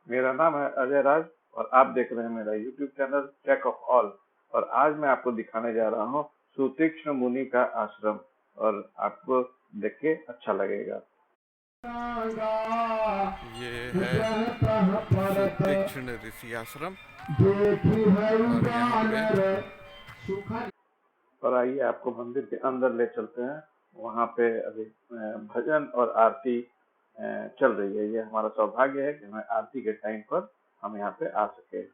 मेरा नाम है अजय राज और आप देख रहे हैं मेरा YouTube channel tech of all. और आज मैं आपको दिखाने जा रहा हूँ सुतीक्ष्ण मुनि का आश्रम और आपको देख के अच्छा लगेगा। ये है सुतीक्ष्ण ऋषि आश्रम और यहाँ पे और आइए आपको मंदिर के अंदर ले चलते हैं। वहाँ पे अभी भजन और आरती चल रही है। ये हमारा सौभाग्य है कि हमें आरती के टाइम पर हम यहाँ पे आ सके।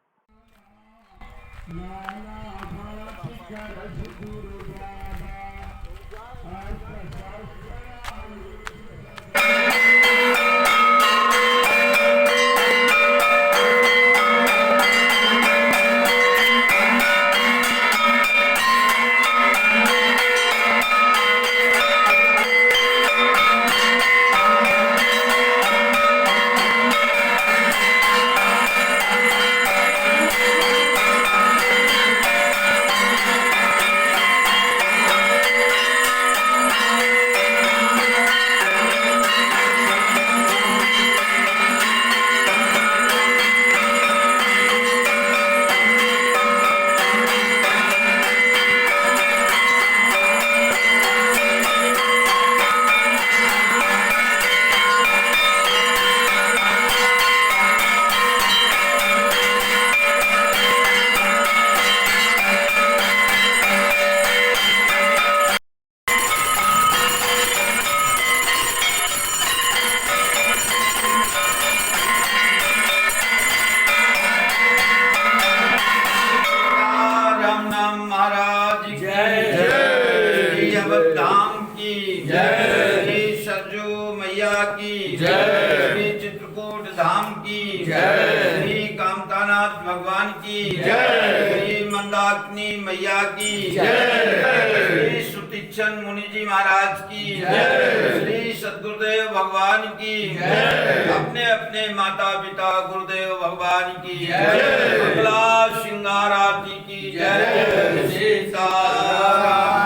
महाराज की जय, धाम की जय, श्री सरजू मैया की जय, श्री चित्रकूट धाम की जय, श्री कामतानाथ भगवान की जय, श्री मंदाकिनी मैया की जय, श्री सुतीक्ष्ण मुनि जी महाराज की जय, श्री सद्गुरुदेव भगवान की जय, अपने अपने माता पिता गुरुदेव भगवान की जय, मंगला श्रृंगार आरती की जय, सीताराम।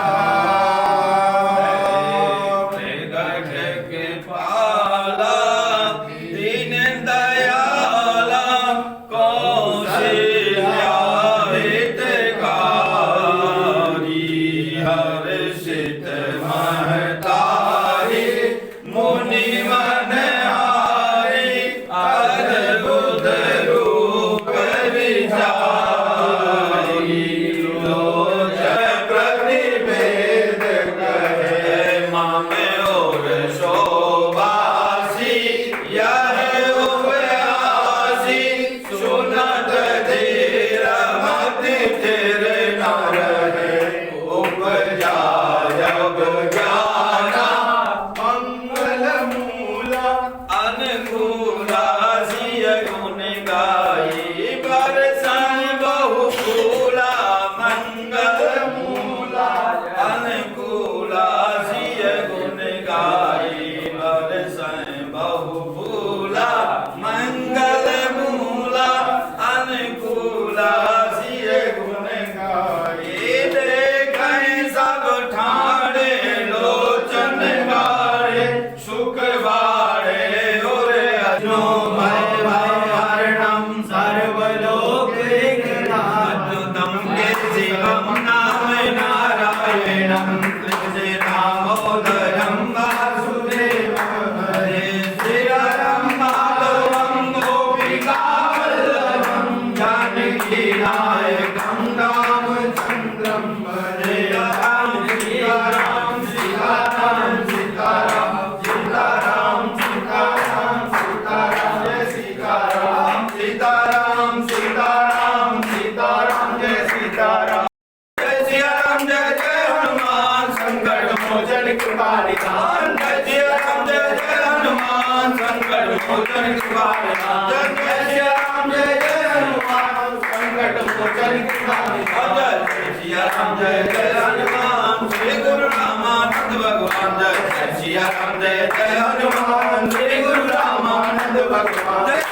जय जय हनुमान श्री गुरु रामानंद भगवान जय सिया राम जय जय हनुमान श्री गुरु रामानंद भगवान जय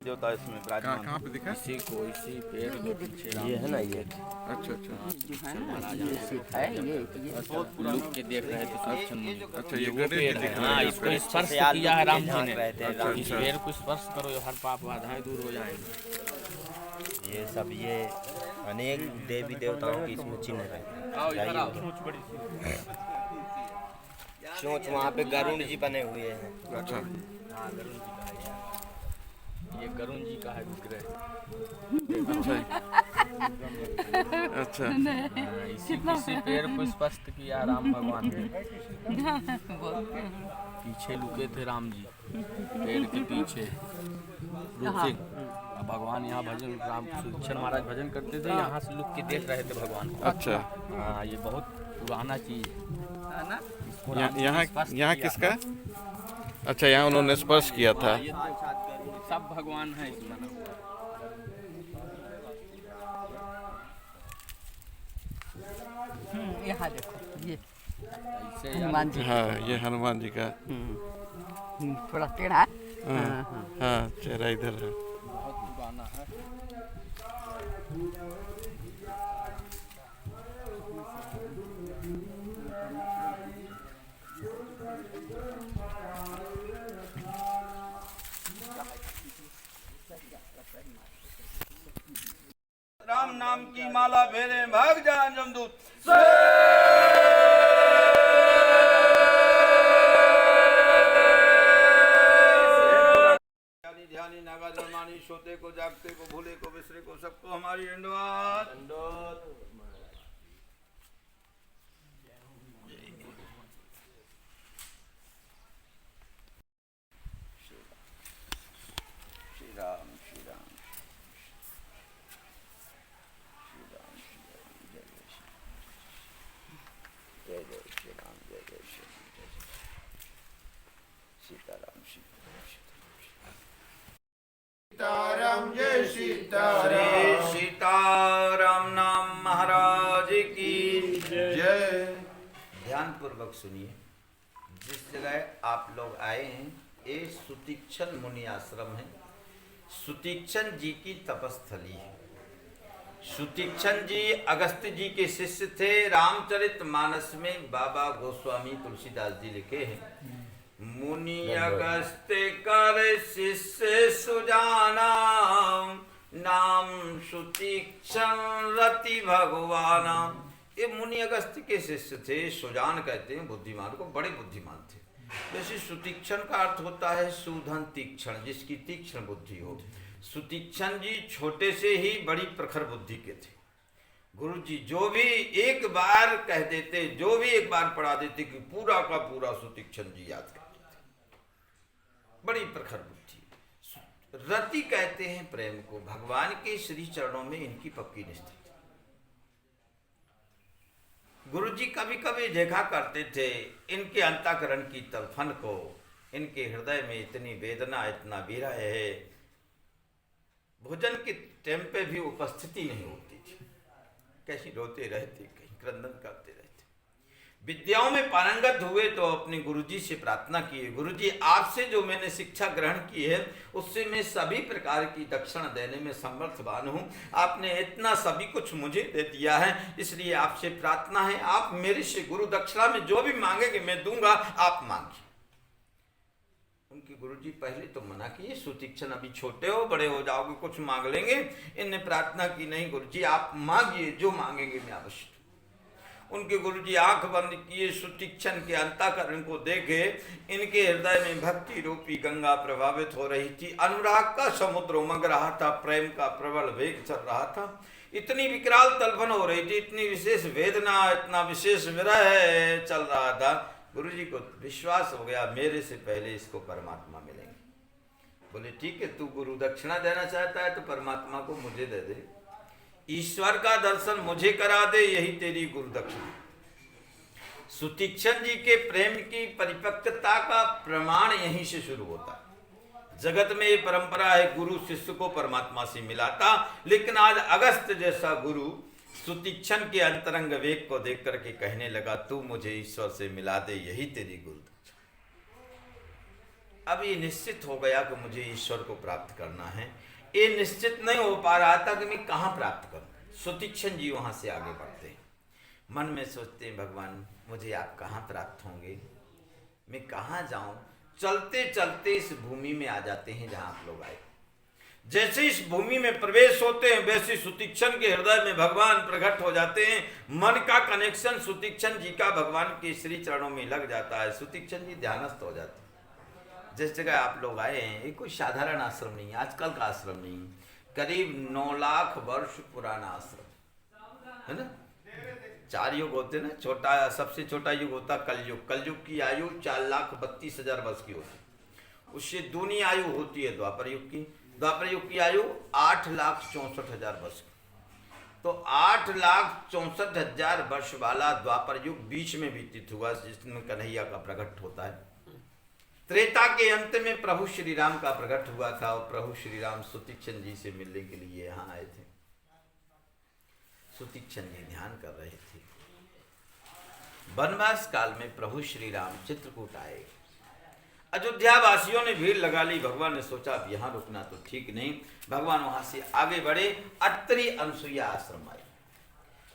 देवता इसमें विराजमान कहाँ पे दिखा? इसी को इसी पेड़ के पीछे राम ये है ना ये अच्छा अच्छा लुक के देख रहे थे सुदर्शन मुनि। अच्छा, ये वो गणेश जी पेड़ दिख है, रहे हाँ, हैं इसको स्पर्श से किया है राम जी झांक ने। रहे थे अच्छा, राम इस अच्छा। पेड़ को स्पर्श करो, हर पाप बाधाएं दूर हो जाएंगी। ये सब ये अनेक देवी देवताओं की इसमें चिन्ह रहते आओ इधर आओ। हैं। चोंच वहाँ पे गरुड़ जी बने हुए हैं। अच्छा हाँ, गरुण जी का है ये गरुण जी का है विग्रह। अच्छा इसी पेड़ को स्पर्श किया राम भगवान ने। पीछे लुके थे राम जी पेड़ के पीछे रूप से। अब भगवान यहाँ भजन राम सुदर्शन महाराज भजन करते थे, यहाँ से लुक के देख रहे थे भगवान को। अच्छा हाँ, ये बहुत पुराना चीज है ना। इसको राम जी ने यहाँ स्पर्श यहाँ किया किसका? था। अच्छा, यहाँ उन्होंने स्पर्श किया था। हाँ, ये सब भगवान है इसमें ना। यहाँ देखो ये ऐसे हनुमान जी हाँ, ये हनुमान जी का। थोड़ा टेढ़ा है। हाँ हाँ, चेहरा इधर है। बहुत पुराना है। राम नाम की माला फेरे भाग जाए जमदूत। ध्यानी नागा जमानी सोते को जागते को भूले को बिसरे को सबको हमारी दंडवत। श्री राम श्री राम श्री राम जय जय जय जय श्री राम जय जय श्री जय जय सीताराम सीताराम जय सीताराम। श्री सीताराम नाम महाराज की जय। ध्यान पूर्वक सुनिए। जिस जगह आप लोग आए हैं ये सुतीक्षण मुनि आश्रम है। सुतीक्षण जी की तपस्थली है। सुतीक्षण जी अगस्त्य जी के शिष्य थे। रामचरितमानस में बाबा गोस्वामी तुलसीदास जी लिखे हैं, मुनि अगस्त्य कर शिष्य सुजाना, नाम सुतीक्षण रति भगवाना। ये मुनि अगस्त्य के शिष्य थे। सुजान कहते हैं बुद्धिमान को, बड़े बुद्धिमान थे। जैसे सुतीक्षण का अर्थ होता है सुधन तीक्षण, जिसकी तीक्ष्ण बुद्धि हो। सुतीक्षण जी छोटे से ही बड़ी प्रखर बुद्धि के थे। गुरु जी जो भी एक बार कह देते, जो भी एक बार पढ़ा देते कि पूरा का पूरा सुतीक्षण जी याद कर लेते। बड़ी प्रखर बुद्धि। रति कहते हैं प्रेम को। भगवान के श्री चरणों में इनकी पक्की निष्ठा। गुरु जी कभी कभी देखा करते थे इनके अंतःकरण की तड़फन को। इनके हृदय में इतनी वेदना, इतना विरह है, भोजन के टाइम पे भी उपस्थिति नहीं होती थी। कहीं रोते रहते, कहीं क्रंदन करते रहते। विद्याओं में पारंगत हुए तो अपने गुरुजी से प्रार्थना किए, गुरुजी आपसे जो मैंने शिक्षा ग्रहण की है उससे मैं सभी प्रकार की दक्षिणा देने में समर्थवान हूँ। आपने इतना सभी कुछ मुझे दे दिया है, इसलिए आपसे प्रार्थना है आप मेरे से गुरु दक्षिणा में जो भी मांगेंगे मैं दूंगा, आप मांगिए। उनके गुरुजी पहले तो मना किए, सुतीक्षण अभी छोटे हो, बड़े हो जाओगे कुछ मांग लेंगे। इनने प्रार्थना की, नहीं गुरुजी आप मांगिए, जो मांगेंगे मैं अवश्य। उनके गुरुजी आंख बंद किए, सुतीक्षण के अंतःकरण को देखे। इनके हृदय में भक्ति रूपी गंगा प्रभावित हो रही थी। अनुराग का समुद्र उमग रहा था, प्रेम का प्रबल वेग चल रहा था। इतनी विकराल तलफन हो रही थी, इतनी विशेष वेदना, इतना विशेष विरह चल रहा था। गुरुजी को विश्वास हो गया मेरे से पहले इसको परमात्मा मिलेंगे। बोले ठीक है, तू गुरु दक्षिणा देना चाहता है तो परमात्मा को मुझे दे दे, ईश्वर का दर्शन मुझे करा दे, यही तेरी गुरु दक्षिणा। सुतीक्षण जी के प्रेम की परिपक्वता का प्रमाण यहीं से शुरू होता है। जगत में ये परंपरा है गुरु शिष्य को परमात्मा से मिलाता, लेकिन आज अगस्त्य जैसा गुरु सुतीक्षण के अंतरंग वेग को देख करके कहने लगा, तू मुझे ईश्वर से मिला दे, यही तेरी गुरुदक्षिणा। अब ये निश्चित हो गया कि मुझे ईश्वर को प्राप्त करना है। ये निश्चित नहीं हो पा रहा था कि मैं कहाँ प्राप्त करूं। सुतीक्षण जी वहां से आगे बढ़ते हैं, मन में सोचते हैं, भगवान मुझे आप कहाँ प्राप्त होंगे, मैं कहाँ जाऊं। चलते चलते इस भूमि में आ जाते हैं जहां आप लोग आए। जैसे इस भूमि में प्रवेश होते हैं वैसे सुतीक्षण के हृदय में भगवान प्रकट हो जाते हैं। मन का कनेक्शन सुतीक्षण जी का भगवान के श्री चरणों में लग जाता है। सुतीक्षण जी ध्यानस्थ हो जाते हैं। जिस जगह आप लोग आए हैं ये कोई साधारण आश्रम नहीं, आजकल का आश्रम नहीं, करीब 9 लाख वर्ष पुराना आश्रम है ना। 4 युग होते ना, छोटा सबसे छोटा युग होता कलयुग। कलयुग की आयु 4,32,000 वर्ष की होती। उससे दूनी आयु होती है द्वापर युग की। द्वापर युग की आयु 8,64,000 वर्ष की। तो 8,64,000 वर्ष वाला द्वापर युग बीच में व्यतीत हुआ, जिसमें कन्हैया का प्रकट होता है। त्रेता के अंत में प्रभु श्री राम का प्रकट हुआ था और प्रभु श्री राम सुतीक्षण जी से मिलने के लिए यहाँ आए थे। सुतीक्षण जी ध्यान कर रहे थे। वनवास काल में प्रभु श्री राम चित्रकूट आए। अयोध्या वासियों ने भीड़ लगा ली। भगवान ने सोचा अब यहाँ रुकना तो ठीक नहीं। भगवान वहां से आगे बढ़े, अत्रि अनसुईया आश्रम आए।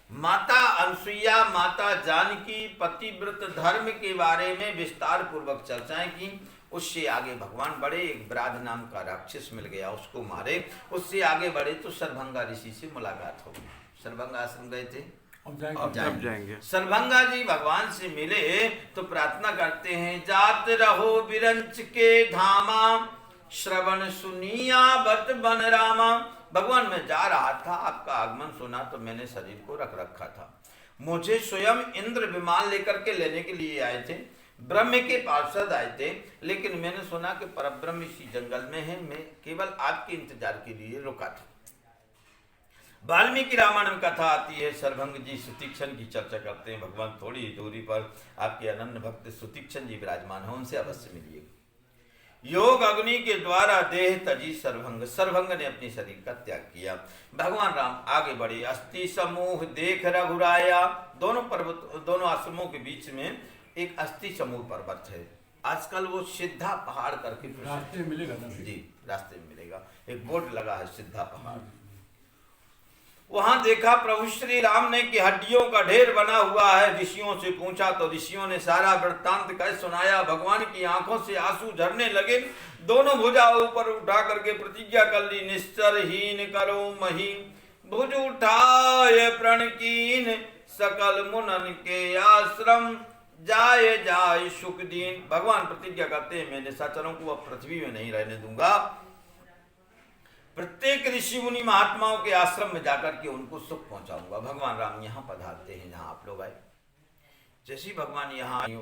माता अनसुईया, माता जानकी पतिव्रत धर्म के बारे में विस्तार पूर्वक चर्चाएं की। उससे आगे भगवान बढ़े, एक ब्राध नाम का राक्षस मिल गया, उसको मारे। उससे आगे बढ़े तो सरभंगा ऋषि से मुलाकात हो गई। सरभंगा आश्रम गए थे, अब जाएंगे। सरभंगा जी भगवान से मिले तो प्रार्थना करते हैं, जात रहो बिरंच के धामा, श्रवण सुनिया बत बन रामा। भगवान मैं जा रहा था, आपका आगमन सुना तो मैंने शरीर को रख रखा था। मुझे स्वयं इंद्र विमान लेकर के लेने के लिए आए थे, ब्रह्म के पार्षद आए थे, लेकिन मैंने सुना कि परब्रह्म इसी जंगल में है। मैं केवल आपके इंतजार के लिए रुका था। वाल्मीकि रामायण में कथा आती है, सरभंग जी सुतीक्षण की चर्चा करते हैं। भगवान थोड़ी दूरी पर आपके अनन्य भक्त सुतीक्षण जी विराजमान है, उनसे अवश्य मिलिए। योग अग्नि के द्वारा देह तजी सरभंग, सरभंग ने अपने शरीर का त्याग किया। भगवान राम आगे बढ़े, अस्थि समूह देख रघुराया। दोनों पर्वत, दोनों आश्रमों के बीच में एक अस्थि समूह पर्वत है। आजकल वो सिद्धा पहाड़ करके रास्ते में मिलेगा ना जी, रास्ते में मिलेगा, एक बोर्ड लगा है सिद्धा पहाड़। वहां देखा प्रभु श्री राम ने कि हड्डियों का ढेर बना हुआ है। ऋषियों से पूछा तो ऋषियों ने सारा वृत्तांत कह सुनाया। भगवान की आंखों से आंसू झरने लगे। दोनों भुजा ऊपर उठा करके प्रतिज्ञा कर ली, निश्चरहीन करो मही, भुज उठाए प्रण कीन, सकल मुनन के आश्रम जाए जाए सुख दीन। भगवान प्रतिज्ञा करते हैं, मैं निशाचरों को अब पृथ्वी में नहीं रहने दूंगा। प्रत्येक ऋषि मुनि महात्माओं के आश्रम में जाकर के उनको सुख पहुंचाऊंगा। भगवान राम यहाँ पधारते हैं जहाँ आप लोग आए। जैसे भगवान यहाँ आए,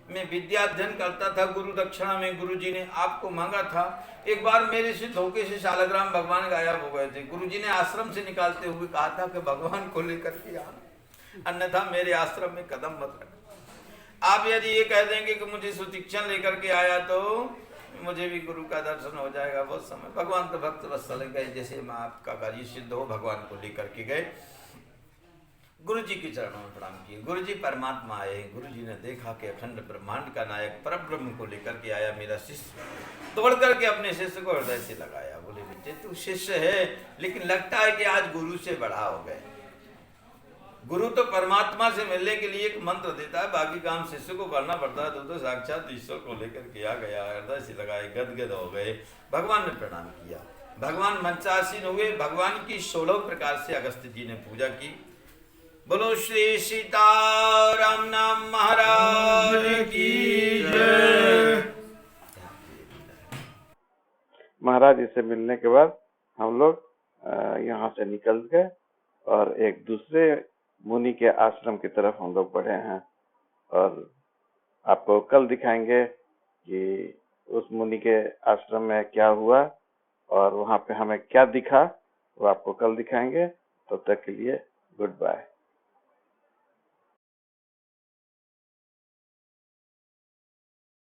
मैं विद्या अध्ययन करता था, गुरु दक्षिणा में गुरु जी ने आपको मांगा था। एक बार मेरे से धोखे से शालग्राम भगवान गायब हो गए थे। गुरु जी ने आश्रम से निकालते हुए कहा था कि भगवान को लेकर के आना, अन्यथा मेरे आश्रम में कदम मत रखना। आप यदि ये कह देंगे कि मुझे सुतीक्षण लेकर के आया तो मुझे भी गुरु का दर्शन हो जाएगा। बहुत समय भगवान तो भक्त वत्सल गए, जैसे मैं आपका कार्य सिद्ध हो भगवान को लेकर के गए, गुरु जी के चरणों में प्रणाम किए। गुरु जी परमात्मा आए। गुरु जी ने देखा कि अखंड ब्रह्मांड का नायक परब्रह्म को लेकर के आया मेरा शिष्य, तोड़ करके अपने शिष्य को हृदय से लगाया। बोले बेटे तू शिष्य है, लेकिन लगता है कि आज गुरु से बड़ा हो गए। गुरु तो परमात्मा से मिलने के लिए एक मंत्र देता है, बाकी काम शिष्य को करना पड़ता है। तो साक्षात ईश्वर को लेकर के आ गया, हृदय से लगाए, गदगद हो गए। भगवान ने प्रणाम किया। भगवान मंचासीन हुए। भगवान की 16 प्रकार से अगस्त्य जी ने पूजा की। बोलो श्री सीताराम नाम महाराज की जय। महाराज जी से मिलने के बाद हम लोग यहाँ से निकल गए और एक दूसरे मुनि के आश्रम की तरफ हम लोग बढ़े हैं। और आपको कल दिखाएंगे कि उस मुनि के आश्रम में क्या हुआ और वहाँ पे हमें क्या दिखा, वो आपको कल दिखाएंगे। तब तक के लिए गुड बाय।